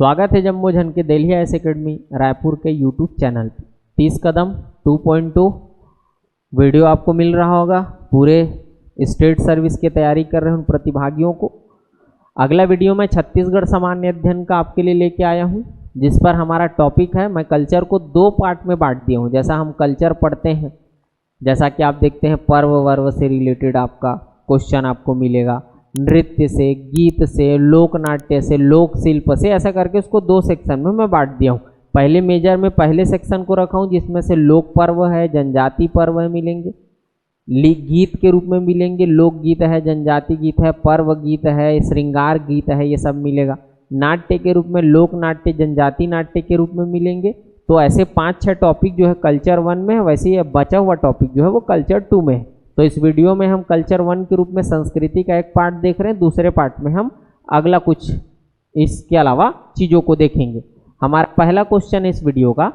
स्वागत है जम्मू झन के दिल्ली आईएएस एकेडमी रायपुर के यूट्यूब चैनल पे। 30 कदम 2.2 वीडियो आपको मिल रहा होगा पूरे स्टेट सर्विस की तैयारी कर रहे उन प्रतिभागियों को। अगला वीडियो मैं छत्तीसगढ़ सामान्य अध्ययन का आपके लिए लेके आया हूँ, जिस पर हमारा टॉपिक है। मैं कल्चर को 2 पार्ट में बांट दिया हूँ। जैसा हम कल्चर पढ़ते हैं, जैसा कि आप देखते हैं पर्व वर्व से रिलेटेड आपका क्वेश्चन आपको मिलेगा, नृत्य से, गीत से, लोक नाट्य से, लोक शिल्प से, ऐसा करके उसको 2 सेक्शन में मैं बांट दिया हूँ। पहले मेजर में पहले सेक्शन को रखा हूँ, जिसमें से लोक पर्व है, जनजाति पर्व है मिलेंगे, गीत के रूप में मिलेंगे, लोक गीत है, जनजाति गीत है, पर्व गीत है, श्रृंगार गीत है, ये सब मिलेगा। नाट्य के रूप में लोक नाट्य, जनजाति नाट्य के रूप में मिलेंगे। तो ऐसे 5-6 टॉपिक जो है कल्चर 1 में है, वैसे ही बचा हुआ टॉपिक जो है वो कल्चर 2 में है। तो इस वीडियो में हम कल्चर 1 के रूप में संस्कृति का एक पार्ट देख रहे हैं, दूसरे पार्ट में हम अगला कुछ इसके अलावा चीज़ों को देखेंगे। हमारा पहला क्वेश्चन इस वीडियो का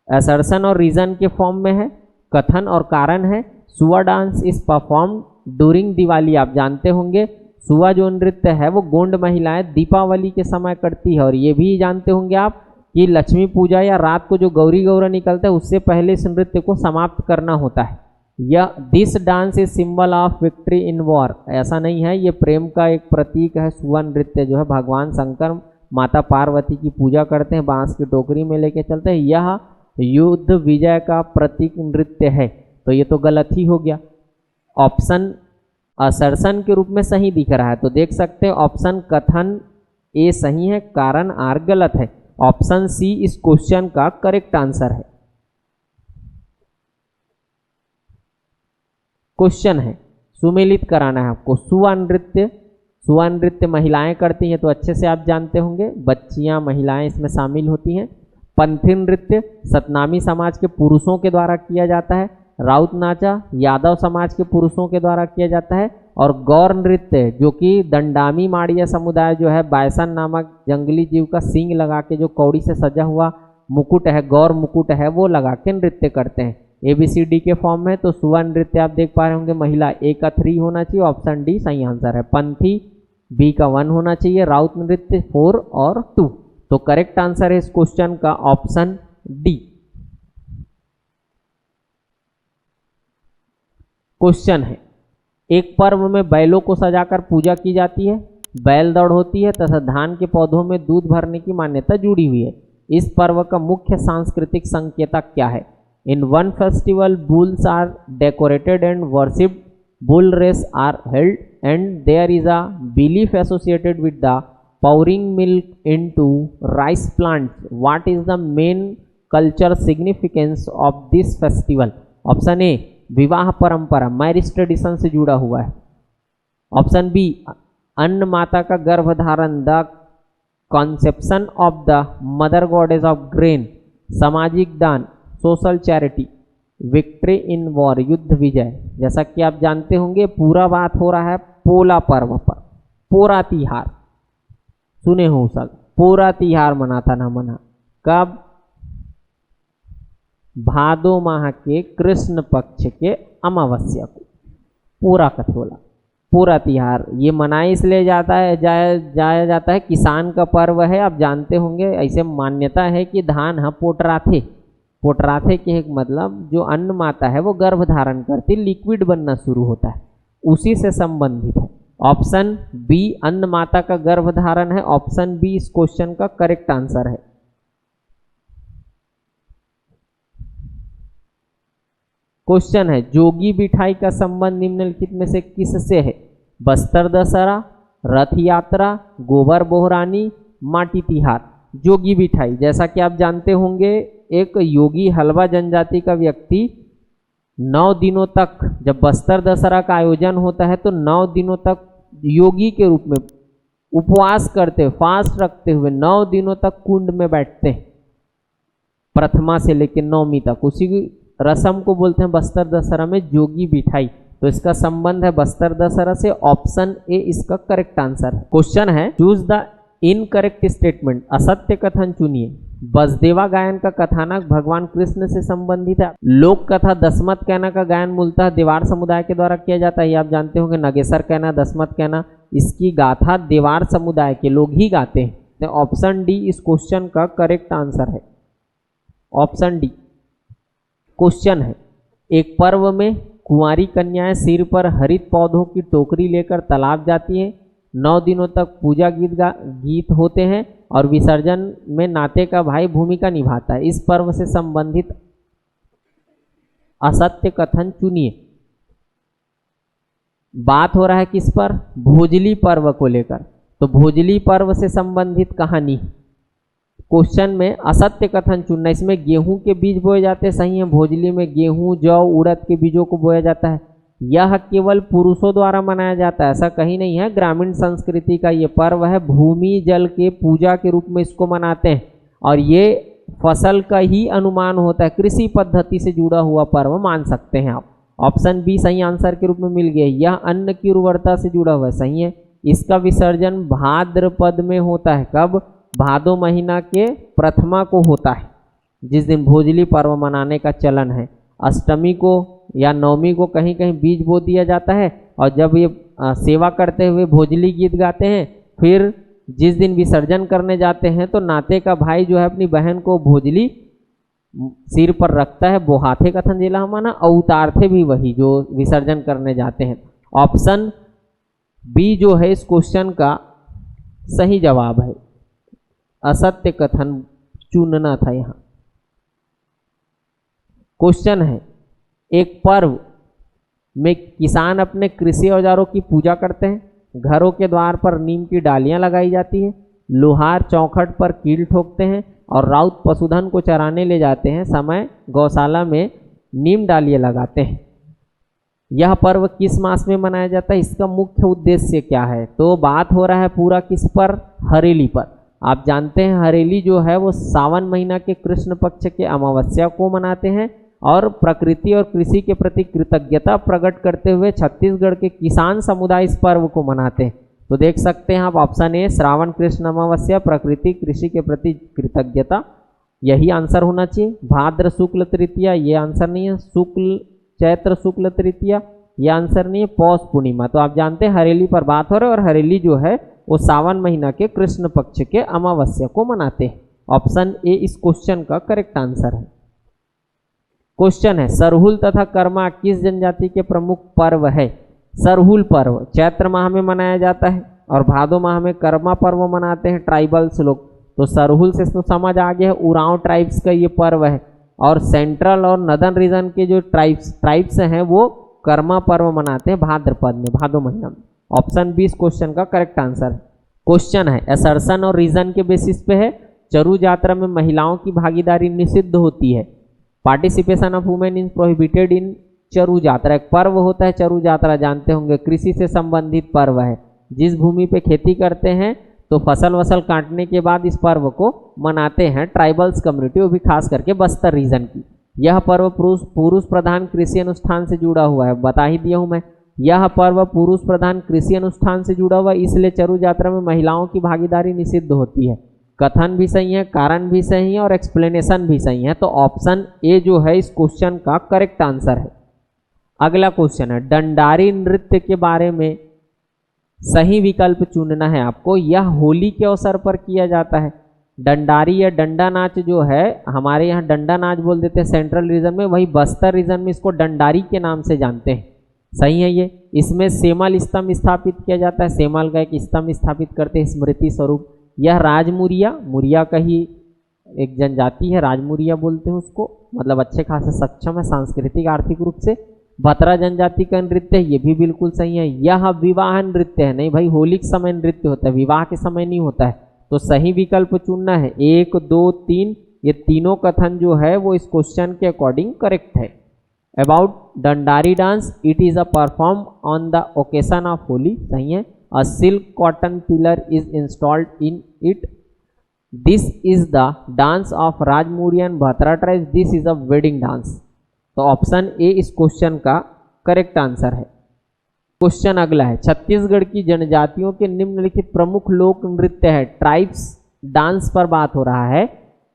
असर्शन और रीजन के फॉर्म में है, कथन और कारण है। Sua dance is perform during Diwali. आप जानते होंगे सुआ जो नृत्य है वो गोंड महिलाएं दीपावली के समय करती है, और ये भी जानते होंगे आप कि लक्ष्मी पूजा या रात को जो गौरी गौरा निकलता है उससे पहले इस नृत्य को समाप्त करना होता है। यह this dance is symbol of victory in war. ऐसा नहीं है, ये प्रेम का एक प्रतीक है। सुआ नृत्य जो है भगवान शंकर माता पार्वती की पूजा करते हैं, बांस की टोकरी में लेके चलते हैं। यह युद्ध विजय का प्रतीक नृत्य है। तो ये तो गलत ही हो गया। ऑप्शन असर्शन के रूप में सही दिख रहा है, तो देख सकते हैं ऑप्शन कथन ए सही है, कारण आर गलत है। ऑप्शन सी इस क्वेश्चन का करेक्ट आंसर है। क्वेश्चन है सुमेलित कराना है आपको। सुआ नृत्य महिलाएं करती हैं, तो अच्छे से आप जानते होंगे, बच्चियां महिलाएं इसमें शामिल होती हैं। पंथी नृत्य सतनामी समाज के पुरुषों के द्वारा किया जाता है। राउत नाचा यादव समाज के पुरुषों के द्वारा किया जाता है। और गौर नृत्य जो कि दंडामी माड़िया समुदाय जो है बायसन नामक जंगली जीव का सींग लगा के जो कौड़ी से सजा हुआ मुकुट है, गौर मुकुट है, वो लगा के नृत्य करते हैं। ABCD के फॉर्म में। तो सुआ नृत्य आप देख पा रहे होंगे महिला A का 3 होना चाहिए, ऑप्शन डी सही आंसर है। पंथी B का 1 होना चाहिए, राउत नृत्य 4 और 2। तो करेक्ट आंसर है इस क्वेश्चन का ऑप्शन डी। क्वेश्चन है एक पर्व में बैलों को सजाकर पूजा की जाती है, बैल दौड़ होती है तथा धान के पौधों में दूध भरने की मान्यता जुड़ी हुई है। इस पर्व का मुख्य सांस्कृतिक संकेतक क्या है? In one festival, bulls are decorated and worshipped. Bull race are held, and there is a belief associated with the pouring milk into rice plants. What is the main cultural significance of this festival? Option A विवाह परंपरा, marriage tradition से जुड़ा हुआ है। Option B अन्न माता का गर्भधारण, the conception of the mother goddess of grain, सामाजिक दान, social charity, victory in war युद्ध विजय। जैसा कि आप जानते होंगे पूरा बात हो रहा है पोला पर्व पर। पोरा तिहार सुने हो सब, पोरा तिहार मनाता ना मना कब? भादो माह के कृष्ण पक्ष के अमावस्या को पूरा कथोला पूरा तिहार ये मनाया इसलिए जाया जाता है, किसान का पर्व है। आप जानते होंगे ऐसे मान्यता है कि धान पोटराथे के एक मतलब जो अन्न माता है वो गर्भ धारण करती, लिक्विड बनना शुरू होता है, उसी से संबंधित है। ऑप्शन बी अन्न माता का गर्भ धारण है। ऑप्शन बी इस क्वेश्चन का करेक्ट आंसर है। क्वेश्चन है जोगी बिठाई का संबंध निम्नलिखित में से किससे है? बस्तर दशहरा, रथ यात्रा, गोबर बोहरानी, माटी तिहार। जोगी बिठाई जैसा कि आप जानते होंगे एक योगी हलवा जनजाति का व्यक्ति 9 दिनों तक, जब बस्तर दशहरा का आयोजन होता है तो 9 दिनों तक योगी के रूप में उपवास करते, फास्ट रखते हुए 9 दिनों तक कुंड में बैठते हैं, प्रथमा से लेकर 9वीं तक। उसी रस्म को बोलते हैं बस्तर दशहरा में जोगी बिठाई। तो इसका संबंध है बस्तर दशहरा से। ऑप्शन ए इसका करेक्ट आंसर है। क्वेश्चन है चूज द इनकरेक्ट स्टेटमेंट। असत्य कथन चुनिए। बसदेवा गायन का कथानक भगवान कृष्ण से संबंधित है। लोक कथा दसमत कहना का गायन मूलतः देवार समुदाय के द्वारा किया जाता है, ये आप जानते होंगे। नगेसर कहना, दसमत कहना, इसकी गाथा देवार समुदाय के लोग ही गाते हैं। सकते हैं। ऑप्शन डी इस क्वेश्चन का करेक्ट आंसर है। ऑप्शन डी क्वेश्चन है, एक पर्व में कुंवारी कन्याएं सिर पर हरित पौधों की टोकरी लेकर तालाब जाती हैं। 9 दिनों तक पूजा गीत होते हैं और विसर्जन में नाते का भाई भूमिका निभाता है। इस पर्व से संबंधित असत्य कथन चुनिए। बात हो रहा है किस पर? भोजली पर्व को लेकर। तो भोजली पर्व से संबंधित कहानी। क्वेश्चन में असत्य कथन चुनना। इसमें गेहूं के बीज बोए जाते हैं, सही है। भोजली में गेहूं, जौ, उड़द के बीजों को बोया जाता है। यह केवल पुरुषों द्वारा मनाया जाता है, ऐसा कहीं नहीं है। ग्रामीण संस्कृति का ये पर्व है। भूमि जल के पूजा के रूप में इसको मनाते हैं और ये फसल का ही अनुमान होता है। कृषि पद्धति से जुड़ा हुआ पर्व मान सकते हैं आप। ऑप्शन बी सही आंसर के रूप में मिल गया। यह अन्न की उर्वरता से जुड़ा हुआ है, सही है। इसका विसर्जन भाद्रपद में होता है। कब? भादो महीना के प्रथमा को होता है, जिस दिन भोजली पर्व मनाने का चलन है। अष्टमी को या नवमी को कहीं कहीं बीज बो दिया जाता है और जब ये सेवा करते हुए भोजली गीत गाते हैं, फिर जिस दिन विसर्जन करने जाते हैं तो नाते का भाई जो है अपनी बहन को भोजली सिर पर रखता है। बोहाथे कथन जिला हमारा और उतारते भी वही जो विसर्जन करने जाते हैं। ऑप्शन बी जो है इस क्वेश्चन का सही जवाब है। असत्य कथन चुनना था यहाँ। क्वेश्चन है, एक पर्व में किसान अपने कृषि औजारों की पूजा करते हैं। घरों के द्वार पर नीम की डालियां लगाई जाती हैं। लोहार चौखट पर कील ठोकते हैं और राउत पशुधन को चराने ले जाते हैं समय गौशाला में नीम डालियां लगाते हैं। यह पर्व किस मास में मनाया जाता है? इसका मुख्य उद्देश्य क्या है? तो बात हो रहा है पूरा किस पर? हरेली पर। आप जानते हैं हरेली जो है वो सावन महीना के कृष्ण पक्ष के अमावस्या को मनाते हैं और प्रकृति और कृषि के प्रति कृतज्ञता प्रकट करते हुए छत्तीसगढ़ के किसान समुदाय इस पर्व को मनाते हैं। तो देख सकते हैं आप ऑप्शन ए श्रावण कृष्ण अमावस्या, प्रकृति कृषि के प्रति कृतज्ञता, यही आंसर होना चाहिए। भाद्र शुक्ल तृतीया ये आंसर नहीं है। शुक्ल चैत्र शुक्ल तृतीया ये आंसर नहीं है। पौष पूर्णिमा। तो आप जानते हैं हरेली पर बात हो रहा है और हरेली जो है वो सावन महीना के कृष्ण पक्ष के अमावस्या को मनाते हैं। ऑप्शन ए इस क्वेश्चन का करेक्ट आंसर है। क्वेश्चन है, सरहुल तथा कर्मा किस जनजाति के प्रमुख पर्व है? सरहुल पर्व चैत्र माह में मनाया जाता है और भादो माह में कर्मा पर्व मनाते हैं ट्राइबल्स लोग। तो सरहुल से तो समझ आ गया है उरांव ट्राइब्स का ये पर्व है और सेंट्रल और नदर्न रीजन के जो ट्राइब्स हैं वो कर्मा पर्व मनाते हैं भाद्रपद में, भादो महीना में। ऑप्शन बी इस क्वेश्चन का करेक्ट आंसर है। क्वेश्चन है, असर्शन और रीजन के बेसिस पे है। चरु यात्रा में महिलाओं की भागीदारी निषिद्ध होती है। Participation of women is prohibited in Charu Yatra. एक पर्व होता है चरु यात्रा, जानते होंगे, कृषि से संबंधित पर्व है। जिस भूमि पे खेती करते हैं तो फसल वसल काटने के बाद इस पर्व को मनाते हैं ट्राइबल्स कम्युनिटी, वो भी खास करके बस्तर रीजन की। यह पर्व पुरुष प्रधान कृषि अनुष्ठान से जुड़ा हुआ है, बता ही दिया हूँ मैं। यह पर्व पुरुष प्रधान कृषि अनुष्ठान से जुड़ा हुआ है, इसलिए चरु यात्रा में महिलाओं की भागीदारी निषिद्ध होती है। कथन भी सही है, कारण भी सही है और एक्सप्लेनेशन भी सही है। तो ऑप्शन ए जो है इस क्वेश्चन का करेक्ट आंसर है। अगला क्वेश्चन है, डंडारी नृत्य के बारे में सही विकल्प चुनना है आपको। यह होली के अवसर पर किया जाता है। डंडारी या डंडा नाच जो है, हमारे यहाँ डंडा नाच बोल देते हैं सेंट्रल रीजन में, वही बस्तर रीजन में इसको डंडारी के नाम से जानते हैं। सही है ये। इसमें सेमल स्तंभ स्थापित किया जाता है। सेमल का एक स्तंभ स्थापित करते हैं स्मृति स्वरूप। यह राजमुरिया, मुरिया का ही एक जनजाति है, राजमुरिया बोलते हैं उसको, मतलब अच्छे खासे सक्षम है सांस्कृतिक आर्थिक रूप से। भतरा जनजाति का नृत्य है, ये भी बिल्कुल सही है। यह विवाह नृत्य है। नहीं भाई, होली के समय नृत्य होता है, विवाह के समय नहीं होता है। तो सही विकल्प चुनना है 1, 2, 3। ये तीनों कथन जो है वो इस क्वेश्चन के अकॉर्डिंग करेक्ट है। About Dandari dance, it is a perform on the occasion of Holi, सही है। A silk cotton pillar is installed in it. This is the dance of Rajmurian Bhatra tribes. This is a wedding dance. तो option A इस क्वेश्चन का correct answer है। Question अगला है, छत्तीसगढ़ की जनजातियों के निम्नलिखित प्रमुख लोक नृत्य है। ट्राइब्स डांस पर बात हो रहा है।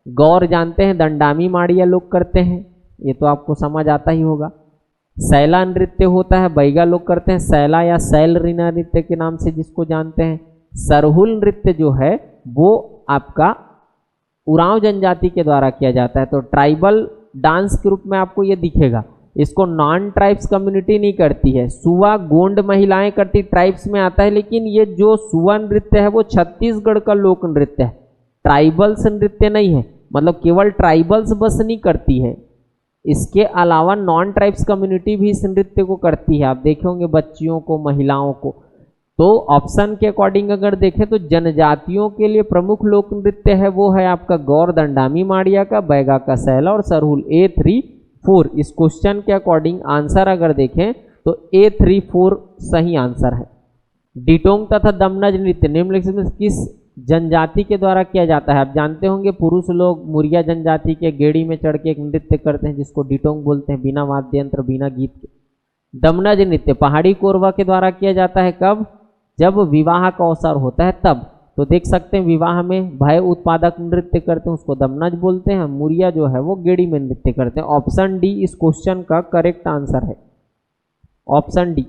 गौर जानते हैं, दंडामी माड़िया लोग करते हैं, ये तो आपको समझ आता ही होगा। सैला नृत्य होता है, बैगा लोग करते हैं। सैला या सैल रीना नृत्य के नाम से जिसको जानते हैं। सरहुल नृत्य जो है वो आपका उरांव जनजाति के द्वारा किया जाता है। तो ट्राइबल डांस के रूप में आपको ये दिखेगा। इसको नॉन ट्राइब्स कम्युनिटी नहीं करती है, सुवा गोंड महिलाएं करती, ट्राइब्स में आता है। लेकिन ये जो सुवा नृत्य है वो छत्तीसगढ़ का लोक नृत्य है, ट्राइबल्स नृत्य नहीं है। मतलब केवल ट्राइबल्स बस नहीं करती है, इसके अलावा नॉन ट्राइब्स कम्युनिटी भी इस नृत्य को करती है। आप देखे होंगे बच्चियों को, महिलाओं को। तो ऑप्शन के अकॉर्डिंग अगर देखें तो जनजातियों के लिए प्रमुख लोक नृत्य है वो है आपका गौर दंडामी माड़िया का, बैगा का सैला और सरहुल। A3-4 इस क्वेश्चन के अकॉर्डिंग आंसर अगर देखें तो A3-4 सही आंसर है। डिटोंग तथा दमनज नृत्य निम्नलिखित में किस जनजाति के द्वारा किया जाता है? आप जानते होंगे पुरुष लोग मुरिया जनजाति के गेड़ी में चढ़ के एक नृत्य करते हैं जिसको डिटोंग बोलते हैं, बिना वाद्य यंत्र बिना गीत के। दमनज नृत्य पहाड़ी कोरवा के द्वारा किया जाता है, कब? जब विवाह का अवसर होता है तब। तो देख सकते हैं विवाह में भय उत्पादक नृत्य करते हैं उसको दमनज बोलते हैं, मुरिया जो है वो गेड़ी में नृत्य करते हैं। ऑप्शन डी इस क्वेश्चन का करेक्ट आंसर है, ऑप्शन डी।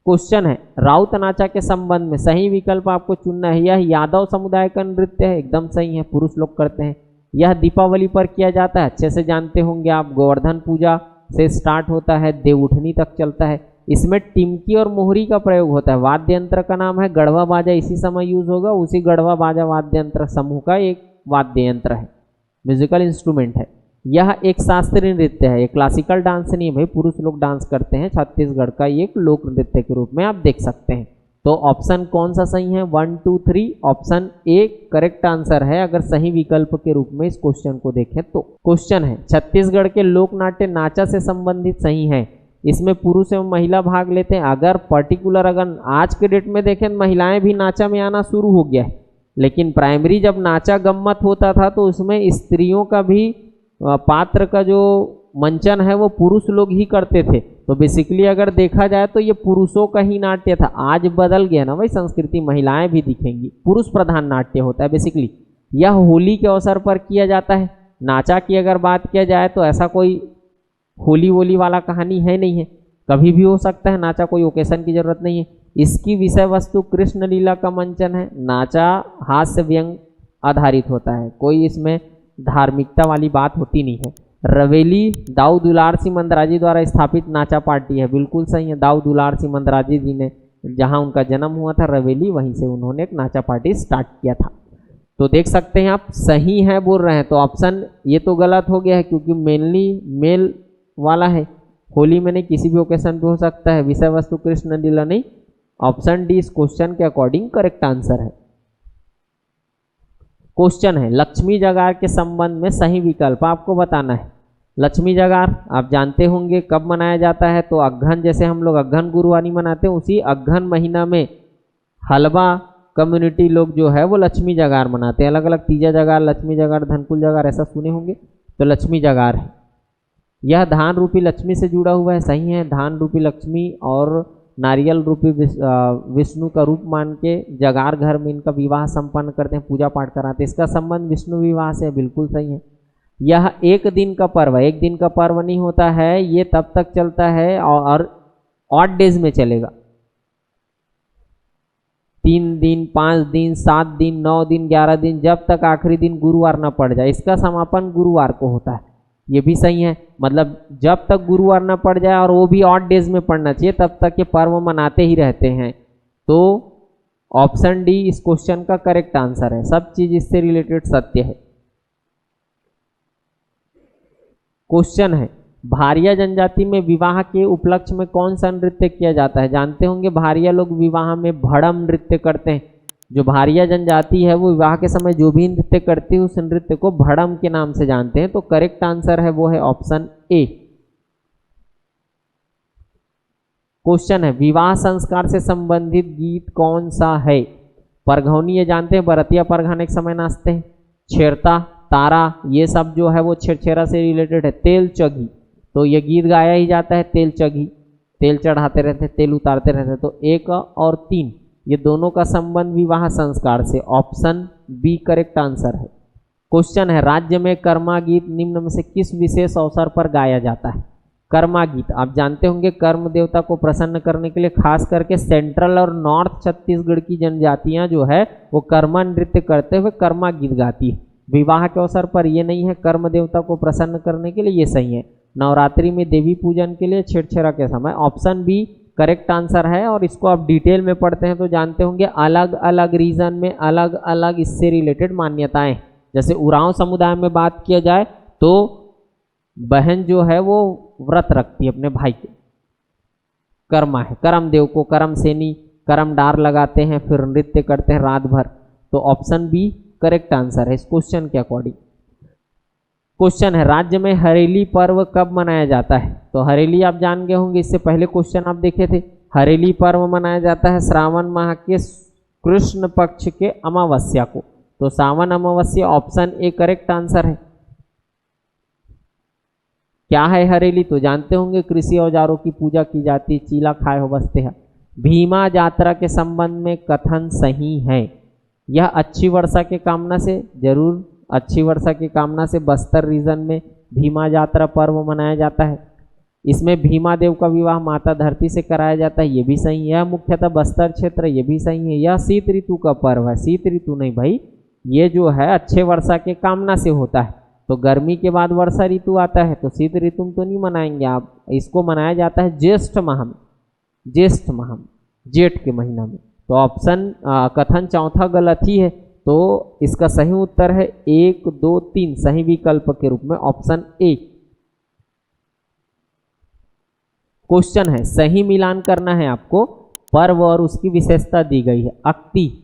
क्वेश्चन है राउत नाचा के संबंध में सही विकल्प आपको चुनना है। यह यादव समुदाय का नृत्य है, एकदम सही है, पुरुष लोग करते हैं। यह दीपावली पर किया जाता है, अच्छे से जानते होंगे आप, गोवर्धन पूजा से स्टार्ट होता है, देवउठनी तक चलता है। इसमें टिमकी और मोहरी का प्रयोग होता है। वाद्य यंत्र का नाम है गढ़वा बाजा, इसी समय यूज होगा, उसी गढ़वा बाजा वाद्य यंत्र समूह का एक वाद्य यंत्र है, म्यूजिकल इंस्ट्रूमेंट है। यह एक शास्त्रीय नृत्य है, ये क्लासिकल डांस नहीं है भाई, पुरुष लोग डांस करते हैं, छत्तीसगढ़ का एक लोक नृत्य के रूप में आप देख सकते हैं। तो ऑप्शन कौन सा सही है? 1, 2, 3 ऑप्शन ए करेक्ट आंसर है अगर सही विकल्प के रूप में इस क्वेश्चन को देखें तो। क्वेश्चन है छत्तीसगढ़ के लोक नाट्य नाचा से संबंधित सही है, इसमें पुरुष एवं महिला भाग लेते हैं। अगर पर्टिकुलर अगर आज के डेट में देखें तो महिलाएं भी नाचा में आना शुरू हो गया है, लेकिन प्राइमरी जब नाचा गम्मत होता था तो उसमें स्त्रियों का भी पात्र का जो मंचन है वो पुरुष लोग ही करते थे। तो बेसिकली अगर देखा जाए तो ये पुरुषों का ही नाट्य था। आज बदल गया ना भाई संस्कृति, महिलाएं भी दिखेंगी, पुरुष प्रधान नाट्य होता है बेसिकली। यह होली के अवसर पर किया जाता है। नाचा की अगर बात किया जाए तो ऐसा कोई होली वोली वाला कहानी है नहीं है, कभी भी हो सकता है नाचा, कोई ओकेशन की जरूरत नहीं है। इसकी विषय वस्तु कृष्ण लीला का मंचन है। नाचा हास्य व्यंग आधारित होता है, कोई इसमें धार्मिकता वाली बात होती नहीं है। रवेली दाऊ दुलार सिंह मंदराजी द्वारा स्थापित नाचा पार्टी है, बिल्कुल सही है। दाऊ दुलार सिंह मंदराजी जी ने जहां उनका जन्म हुआ था रवेली, वहीं से उन्होंने एक नाचा पार्टी स्टार्ट किया था। तो देख सकते हैं आप सही है बोल रहे हैं, तो ऑप्शन ये तो गलत हो गया है क्योंकि मेनली मेल वाला है, होली में नहीं, किसी भी ओकेशन पे हो सकता है। विषय वस्तु कृष्ण लीला नहीं, ऑप्शन डी इस क्वेश्चन के अकॉर्डिंग करेक्ट आंसर है। क्वेश्चन है लक्ष्मी जगार के संबंध में सही विकल्प आपको बताना है। लक्ष्मी जगार आप जानते होंगे कब मनाया जाता है, तो अगहन, जैसे हम लोग अगहन गुरुवानी मनाते हैं, उसी अगहन महीना में हलवा कम्युनिटी लोग जो है वो लक्ष्मी जगार मनाते हैं। अलग अलग तीजा जगार, लक्ष्मी जगार, धनकुल जगार ऐसा सुने होंगे, तो लक्ष्मी जगार है। यह धान रूपी लक्ष्मी से जुड़ा हुआ है, सही है। धान रूपी लक्ष्मी और नारियल रूपी विष्णु का रूप मान के जगार घर में इनका विवाह संपन्न करते हैं, पूजा पाठ कराते हैं। इसका संबंध विष्णु विवाह से बिल्कुल सही है। यह एक दिन का पर्व है, एक दिन का पर्व नहीं होता है, ये तब तक चलता है और ऑड डेज में चलेगा। 3 दिन, 5 दिन, 7 दिन, 9 दिन, 11 दिन, जब तक आखिरी दिन गुरुवार न पड़ जाए। इसका समापन गुरुवार को होता है, ये भी सही है। मतलब जब तक गुरुवार न पड़ जाए, और वो भी ऑड डेज में पड़ना चाहिए, तब तक ये पर्व मनाते ही रहते हैं। तो ऑप्शन डी इस क्वेश्चन का करेक्ट आंसर है, सब चीज इससे रिलेटेड सत्य है। क्वेश्चन है भारिया जनजाति में विवाह के उपलक्ष्य में कौन सा नृत्य किया जाता है? जानते होंगे भारिया लोग विवाह में भड़म नृत्य करते हैं। जो भारिया जनजाति है वो विवाह के समय जो भी नृत्य करती है उस नृत्य को भड़म के नाम से जानते हैं। तो करेक्ट आंसर है वो है ऑप्शन ए। क्वेश्चन है विवाह संस्कार से संबंधित गीत कौन सा है? परघौनी ये जानते हैं, बरतिया परघाने के समय नाचते हैं। छेरता, तारा, ये सब जो है वो छेरछेरा से रिलेटेड है। तेल चगी, तो ये गीत गाया ही जाता है। तेल चगी, तेल चढ़ाते रहते, तेल उतारते रहते। तो 1 और 3 ये दोनों का संबंध विवाह संस्कार से, ऑप्शन बी करेक्ट आंसर है। क्वेश्चन है राज्य में कर्मा गीत निम्न में से किस विशेष अवसर पर गाया जाता है? कर्मा गीत आप जानते होंगे, कर्म देवता को प्रसन्न करने के लिए खास करके सेंट्रल और नॉर्थ छत्तीसगढ़ की जनजातियां जो है वो कर्मा नृत्य करते हुए कर्मा गीत गाती है। विवाह के अवसर पर ये नहीं है, कर्म देवता को प्रसन्न करने के लिए ये सही है। नवरात्रि में देवी पूजन के लिए छेड़छेड़ा के समय, ऑप्शन बी करेक्ट आंसर है। और इसको आप डिटेल में पढ़ते हैं तो जानते होंगे अलग अलग रीजन में अलग अलग इससे रिलेटेड मान्यताएं। जैसे उरांव समुदाय में बात किया जाए तो बहन जो है वो व्रत रखती है अपने भाई के, कर्मा है, करम देव को करम सेनी करम डार लगाते हैं, फिर नृत्य करते हैं रात भर। तो ऑप्शन बी करेक्ट आंसर है इस क्वेश्चन के अकॉर्डिंग। क्वेश्चन है राज्य में हरेली पर्व कब मनाया जाता है? तो हरेली आप जान गए होंगे, इससे पहले क्वेश्चन आप देखे थे। हरेली पर्व मनाया जाता है श्रावण माह के कृष्ण पक्ष के अमावस्या को। तो सावन अमावस्या ऑप्शन ए करेक्ट आंसर है। क्या है हरेली? तो जानते होंगे कृषि औजारों की पूजा की जाती है, चीला खाए हो बसते हैं। भीमा यात्रा के संबंध में कथन सही है। यह अच्छी वर्षा के कामना से, जरूर अच्छी वर्षा की कामना से बस्तर रीजन में भीमा यात्रा पर्व मनाया जाता है। इसमें भीमा देव का विवाह माता धरती से कराया जाता है, ये भी सही है। मुख्यतः बस्तर क्षेत्र, ये भी सही है। यह शीत ऋतु का पर्व है, शीत ऋतु नहीं भाई, ये जो है अच्छे वर्षा के कामना से होता है। तो गर्मी के बाद वर्षा ऋतु आता है, तो शीत ऋतु में तो नहीं मनाएंगे आप। इसको मनाया जाता है ज्येष्ठ माह में, ज्येष्ठ माह में, जेठ के महीना में। तो ऑप्शन कथन चौथा गलत ही है। तो इसका सही उत्तर है 1, 2, 3 सही विकल्प के रूप में ऑप्शन ए। क्वेश्चन है, सही मिलान करना है आपको, पर्व और उसकी विशेषता दी गई है। अक्ति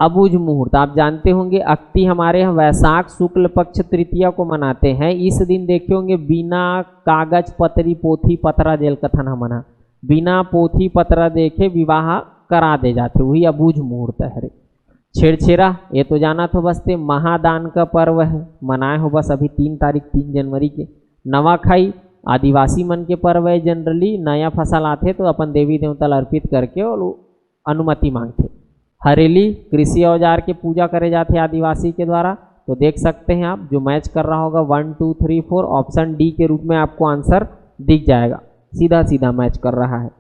अबुझ मुहूर्त आप जानते होंगे, अक्ति हमारे यहाँ वैशाख शुक्ल पक्ष तृतीया को मनाते हैं। इस दिन देखे होंगे बिना कागज पतरी पोथी पतरा जेल कथन हमना, बिना पोथी पतरा देखे विवाह करा दे जाते, वही अबुझ मुहूर्त है। छेड़छेड़ा ये तो जाना तो बसते, महादान का पर्व है, मनाए हो बस अभी 3 तारीख 3 जनवरी के। नवाखाई आदिवासी मन के पर्व है, जनरली नया फसल आते तो अपन देवी देवता अर्पित करके और अनुमति मांगते। हरेली कृषि औजार के पूजा करे जाते आदिवासी के द्वारा। तो देख सकते हैं आप, जो मैच कर रहा होगा 1, 2, 3, 4 ऑप्शन डी के रूप में आपको आंसर दिख जाएगा, सीधा सीधा मैच कर रहा है।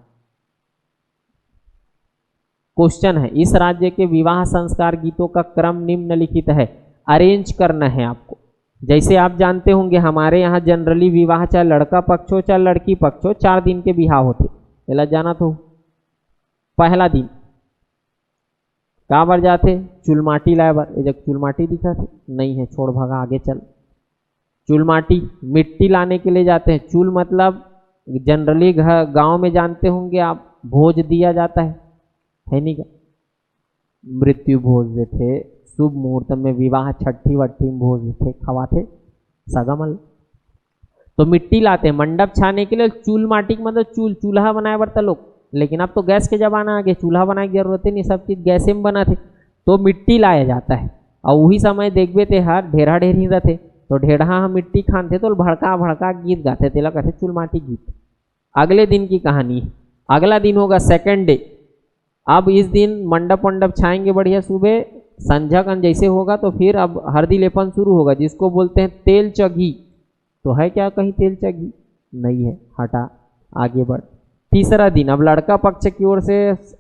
क्वेश्चन है, इस राज्य के विवाह संस्कार गीतों का क्रम निम्नलिखित है। अरेंज करना है आपको। जैसे आप जानते होंगे हमारे यहाँ जनरली विवाह चाहे लड़का पक्ष हो चाहे लड़की पक्ष हो 4 दिन के विवाह होते। पहला जाना तो पहला दिन कहाँ पर जाते? चुलमाटी लाए बार, ये जब चुलमाटी दिखा थे नहीं है, छोड़ भागा आगे चल। चुलमाटी मिट्टी लाने के लिए जाते हैं। चूल मतलब जनरली गांव में जानते होंगे आप, भोज दिया जाता है नहीं क्या? मृत्यु भोज देते, शुभ मुहूर्त में विवाह छठी वट्ठी में भोज देते, खवाते सगमल। तो मिट्टी लाते हैं मंडप छाने के लिए। चूल माटी मतलब चूल्हा बनाए बरता लोग, लेकिन अब तो गैस के जमाना आ गया, चूल्हा बनाने की जरूरत ही नहीं, सब चीज़ गैसे में बना थे। तो मिट्टी लाया जाता है और वही समय देखबे थे हर ढेरा ढेरी रहते, तो ढेढ़ा हम मिट्टी खानते तो भड़का भड़का गीत गाते, तेला कहते चूल माटी गीत। अगले दिन की कहानी, अगला दिन होगा सेकंड डे। अब इस दिन मंडप वंडप छाएंगे बढ़िया, सुबह संझा कन जैसे होगा तो फिर अब हल्दी लेपन शुरू होगा, जिसको बोलते हैं तेल चघी। तो है क्या कहीं तेल चघी? नहीं है, हटा आगे बढ़। तीसरा दिन, अब लड़का पक्ष की ओर से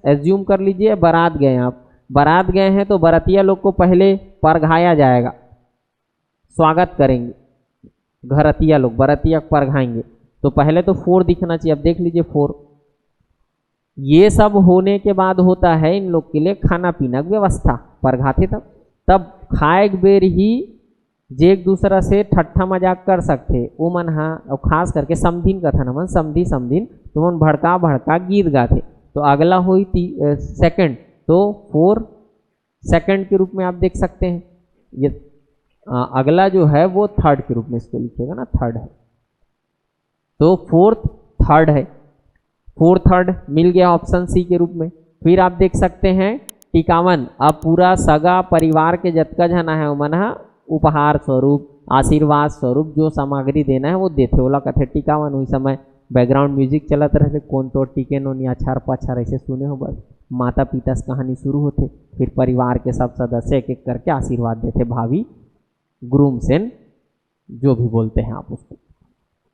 एज्यूम कर लीजिए बारात गए आप, बारात गए हैं तो बरातिया लोग को पहले परघाया जाएगा, स्वागत करेंगे घरतिया लोग, बरातिया परघाएंगे। तो पहले तो 4 दिखना चाहिए, अब देख लीजिए 4। ये सब होने के बाद होता है इन लोग के लिए खाना पीना की व्यवस्था, परघाते तब खाए बेर ही जे एक दूसरा से ठट्ठा मजाक कर सकते वो मन। हाँ, और खास करके समधिन कथन मन, समधी समधिन तो मन भड़का भड़का गीत गाते। तो अगला हुई सेकंड, तो 4 सेकंड के रूप में आप देख सकते हैं। ये अगला जो है वो थर्ड के रूप में इसको लिखिएगा ना, थर्ड है। तो 4th थर्ड है, 4 थर्ड मिल गया ऑप्शन सी के रूप में। फिर आप देख सकते हैं टिकावन, अब पूरा सगा परिवार के जतका जना है मन उपहार स्वरूप आशीर्वाद स्वरूप जो सामग्री देना है वो देते, ओला कथे टिकावन। उस समय बैकग्राउंड म्यूजिक चलत रहते, कौन तो टिके नो अछार पछार ऐसे सुने हो, बस माता पिता से कहानी शुरू होते। फिर परिवार के सब सदस्य एक एक करके आशीर्वाद देते, भाभी ग्रूम सेन जो भी बोलते हैं आप उसको।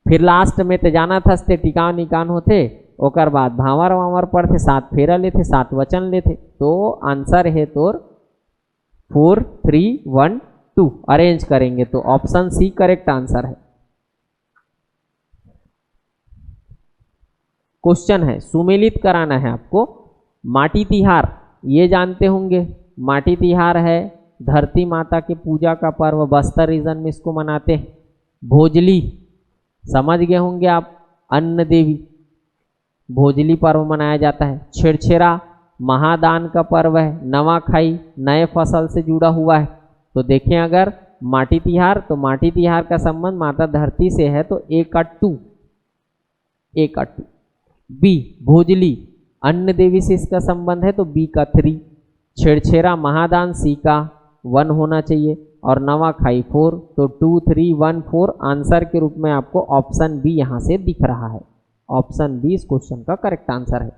फिर लास्ट में तेजाना थसते टिकाव निकान होते, ओकर बाद भावर वावर पढ़ते, 7 फेरा लेते, 7 वचन लेते। तो आंसर है तोर 4 3 1 2 अरेंज करेंगे तो ऑप्शन सी करेक्ट आंसर है। क्वेश्चन है, सुमेलित कराना है आपको। माटी तिहार ये जानते होंगे, माटी तिहार है धरती माता के पूजा का पर्व, बस्तर रीजन में इसको मनाते हैं। भोजली समझ गए होंगे आप, अन्न देवी, भोजली पर्व मनाया जाता है। छेरछेरा महादान का पर्व है। नवाखाई नए फसल से जुड़ा हुआ है। तो देखें अगर माटी तिहार, तो माटी तिहार का संबंध माता धरती से है, तो ए का 2, ए का 2। बी भोजली अन्न देवी से इसका संबंध है, तो बी का 3। छेड़छेरा महादान सी का 1 होना चाहिए, और नवाखाई 4, तो 2 3 1 4 आंसर के रूप में आपको ऑप्शन बी यहां से दिख रहा है। ऑप्शन बी इस क्वेश्चन का करेक्ट आंसर है।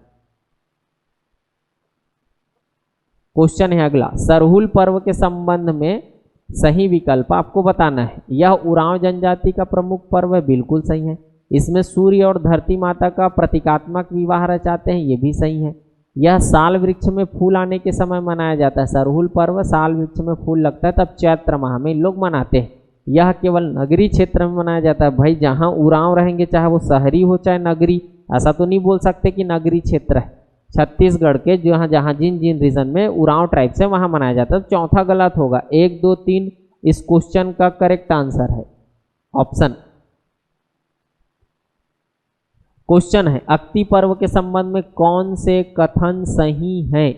क्वेश्चन है अगला, सरहुल पर्व के संबंध में सही विकल्प आपको बताना है। यह उरांव जनजाति का प्रमुख पर्व है, बिल्कुल सही है। इसमें सूर्य और धरती माता का प्रतीकात्मक विवाह रचाते हैं, ये भी सही है। यह साल वृक्ष में फूल आने के समय मनाया जाता है। सरहुल पर्व साल वृक्ष में फूल लगता है तब चैत्र माह में लोग मनाते हैं। यह केवल नगरी क्षेत्र में मनाया जाता है। भाई जहाँ उरांव रहेंगे, चाहे वो शहरी हो चाहे नगरी, ऐसा तो नहीं बोल सकते कि नगरी क्षेत्र है। छत्तीसगढ़ के जहाँ जहाँ जिन जिन रीजन में उरांव ट्राइब से वहाँ मनाया जाता है। चौथा गलत होगा, 1 2 3 इस क्वेश्चन का करेक्ट आंसर है ऑप्शन। क्वेश्चन है, अक्ति पर्व के संबंध में कौन से कथन सही हैं?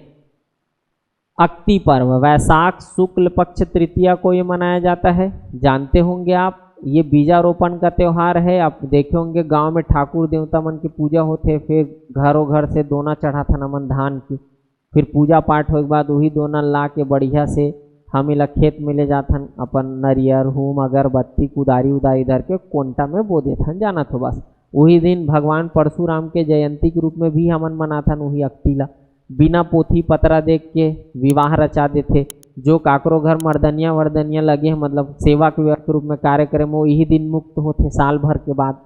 अक्ति पर्व वैशाख शुक्ल पक्ष तृतीया को ये मनाया जाता है, जानते होंगे आप। ये बीजारोपण का त्यौहार है। आप देखे होंगे गांव में ठाकुर देवता मन की पूजा होते, फिर घरों घर से दोना चढ़ा था नमन धान की, फिर पूजा पाठ हो के बाद वही दोना ला के बढ़िया से हम इला खेत में ले जाथन, अपन नरियर हुम अगरबत्ती कुदारी उदारी धर के कोंटा में बो देथन, जाना तो बस। वही दिन भगवान परशुराम के जयंती के रूप में भी हमन मनाथन वही अक्तिला। बिना पोथी पतरा देख के विवाह रचा देते। जो काकरो घर मर्दनिया वर्दनिया लगे हैं, मतलब सेवा के रूप में कार्य करे, वो यही दिन मुक्त होते साल भर के बाद।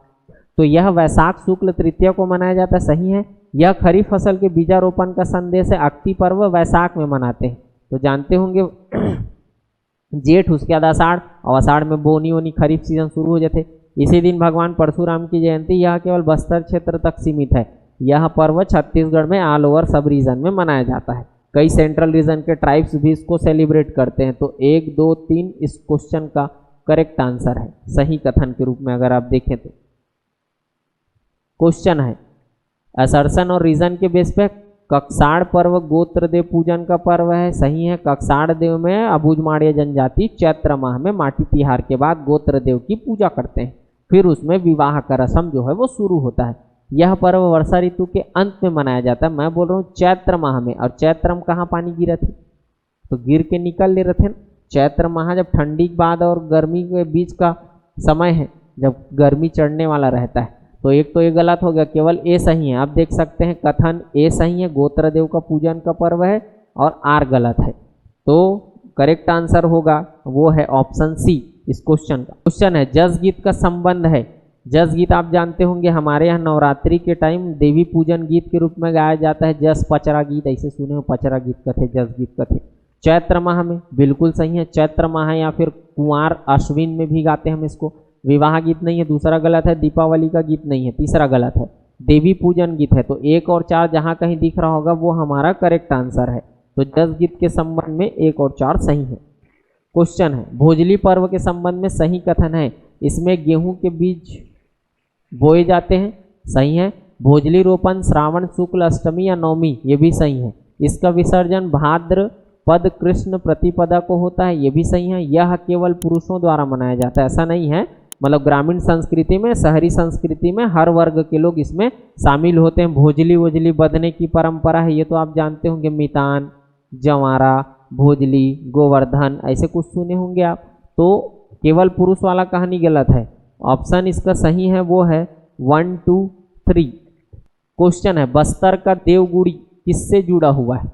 तो यह वैशाख शुक्ल तृतीया को मनाया जाता है, सही है। यह खरीफ फसल के बीजारोपण का संदेश है। अक्ति पर्व वैशाख में मनाते हैं, तो जानते होंगे जेठ उसके बाद आषाढ़, और आषाढ़ में बोनी वोनी खरीफ सीजन शुरू हो जाते। इसी दिन भगवान परशुराम की जयंती। यह केवल बस्तर क्षेत्र तक सीमित है। यह पर्व छत्तीसगढ़ में ऑल ओवर सब रीजन में मनाया जाता है। कई सेंट्रल रीजन के ट्राइब्स भी इसको सेलिब्रेट करते हैं। तो 1 2 3 इस क्वेश्चन का करेक्ट आंसर है, सही कथन के रूप में अगर आप देखें तो। क्वेश्चन है, असर्सन और रीजन के बेस पे कक्साड़ पर्व गोत्र देव पूजन का पर्व है, सही है। कक्साड़ देव में अबूझमाड़िया जनजाति चैत्र माह में माटी तिहार के बाद गोत्र देव की पूजा करते हैं, फिर उसमें विवाह का रस्म जो है वो शुरू होता है। यह पर्व वर्षा ऋतु के अंत में मनाया जाता है। मैं बोल रहा हूँ चैत्र माह में, और चैत्र में कहाँ पानी गिरा थे, तो गिर के निकल ले रहे थे। चैत्र माह जब ठंडी के बाद और गर्मी के बीच का समय है, जब गर्मी चढ़ने वाला रहता है। तो एक तो ये गलत हो गया, केवल ए सही है। आप देख सकते हैं कथन ए सही है, गोत्र देव का पूजन का पर्व है, और आर गलत है। तो करेक्ट आंसर होगा वो है ऑप्शन सी इस क्वेश्चन का। क्वेश्चन है, जस गीत का संबंध है। जस गीत आप जानते होंगे, हमारे यहाँ नवरात्रि के टाइम देवी पूजन गीत के रूप में गाया जाता है। जस पचरा गीत, ऐसे सुने हो, पचरा गीत कथे, जस गीत कथे। चैत्र माह में, बिल्कुल सही है। चैत्र माह या फिर कुंवार अश्विन में भी गाते हैं हम इसको। विवाह गीत नहीं है, दूसरा गलत है। दीपावली का गीत नहीं है, तीसरा गलत है। देवी पूजन गीत है, तो 1 और 4 जहाँ कहीं दिख रहा होगा वो हमारा करेक्ट आंसर है। तो जस गीत के संबंध में 1 और 4 सही है। क्वेश्चन है, भोजली पर्व के संबंध में सही कथन है। इसमें गेहूं के बीज बोए जाते हैं, सही है। भोजली रोपण श्रावण शुक्ल अष्टमी या नवमी, ये भी सही है। इसका विसर्जन भाद्रपद कृष्ण प्रतिपदा को होता है, ये भी सही है। यह केवल पुरुषों द्वारा मनाया जाता है, ऐसा नहीं है। मतलब ग्रामीण संस्कृति में, शहरी संस्कृति में हर वर्ग के लोग इसमें शामिल होते हैं। भोजली वोजली बदने की परंपरा है, ये तो आप जानते होंगे। मितान, जवारा, भोजली, गोवर्धन, ऐसे कुछ सुने होंगे आप। तो केवल पुरुष वाला कहानी गलत है। ऑप्शन इसका सही है वो है 1 2 3। क्वेश्चन है, बस्तर का देवगुड़ी किससे जुड़ा हुआ है?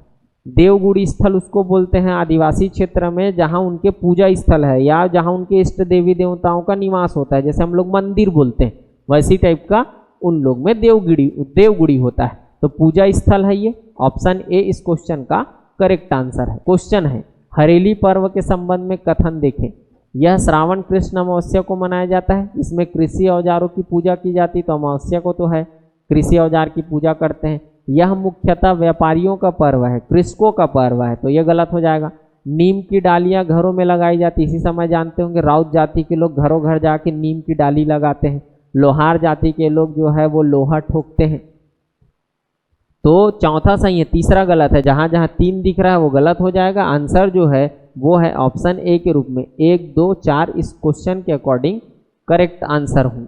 देवगुड़ी स्थल उसको बोलते हैं आदिवासी क्षेत्र में जहां उनके पूजा स्थल है, या जहां उनके इष्ट देवी देवताओं का निवास होता है। जैसे हम लोग मंदिर बोलते हैं, वैसी टाइप का उन लोग में देवगुड़ी होता है। तो पूजा स्थल है ये, ऑप्शन ए इस क्वेश्चन का करेक्ट आंसर है। क्वेश्चन है हरेली पर्व के संबंध में कथन देखें। यह श्रावण कृष्ण अमावस्या को मनाया जाता है। इसमें कृषि औजारों की पूजा की जाती है, तो अमावस्या को तो है कृषि औजार की पूजा करते हैं। यह मुख्यतः व्यापारियों का पर्व है, कृषकों का पर्व है, तो यह गलत हो जाएगा। नीम की डालियां घरों में लगाई जाती, इसी समय जानते होंगे राउत जाति के लोग घरों घर जाके नीम की डाली लगाते हैं। लोहार जाति के लोग जो है वो लोहा ठोकते हैं। तो चौथा सही है, तीसरा गलत है। जहां जहां 3 दिख रहा है वो गलत हो जाएगा। आंसर जो है वो है ऑप्शन ए के रूप में 1, 2, 4 इस क्वेश्चन के अकॉर्डिंग करेक्ट आंसर हूं।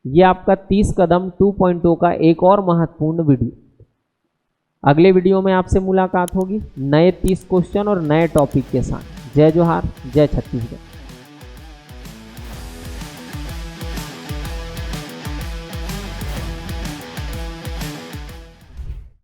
ये आपका 30 कदम 2.0 का एक और महत्वपूर्ण वीडियो। अगले वीडियो में आपसे मुलाकात होगी नए 30 क्वेश्चन और नए टॉपिक के साथ। जय जोहार, जय छत्तीसगढ़।